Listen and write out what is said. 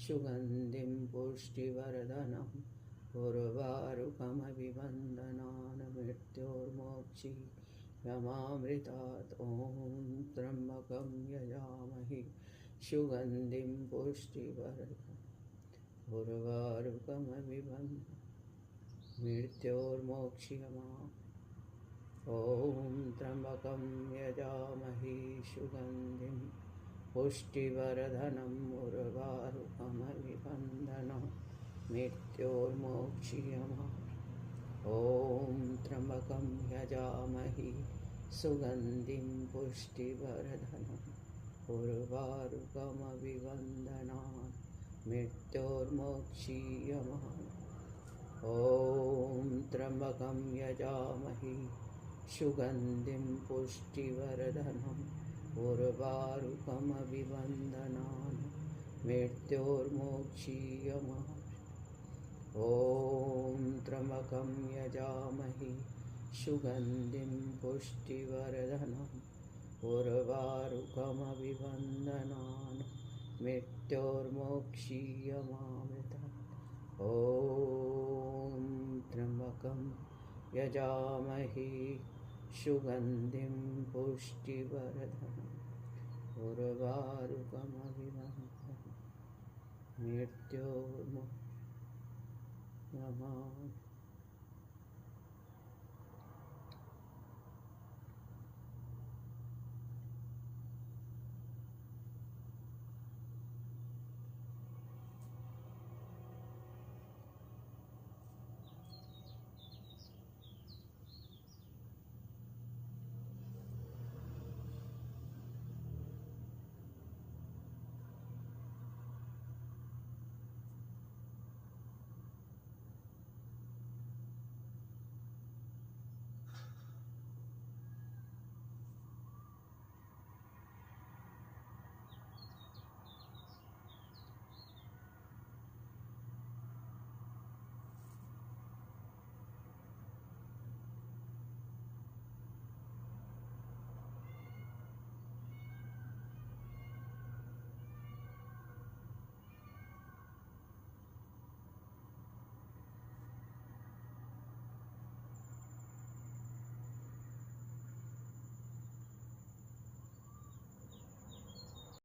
सुगन्धिं पुष्टिवर्धनम् उर्वारुकमभिवन्दनान् मृत्योर्मोक्षीयमामृतात् ॐ त्र्यम्बकं यजामहे सुगन्धिं पुष्टिवर्धनम् उर्वारुकमभिवन्दनान् मृत्योर्मोक्षीयमामृतात् ॐ त्र्यम्बकं यजामहे सुगन्धिं पुष्टिवर्धनम् उर्वारुकमभिवन्दनान् मृत्योर्मोक्षीयमामृतात् ॐ त्र्यम्बकं यजामहे सुगन्धिं पुष्टिवर्धनम् उर्वारुकमभिवन्दनान् मृत्योर्मोक्षीयमामृतात् ॐ त्र्यम्बकं यजामहे सुगन्धिं पुष्टिवर्धनम् उर्वारुकमभिवन्दनान् मृत्योर्मोक्षीयमामृतात् ॐ त्र्यम्बकं यजामहे सुगन्धिं पुष्टिवर्धनम् उर्वारुकमभिवन्दनान् मृत्योर्मोक्षीयमामृतात् ॐ त्र्यम्बकं यजामहे सुगन्धिं पुष्टिवर्धनम् उर्वारुकमभिवन्दनान् मृत्योर्मोक्षीयमामृतात्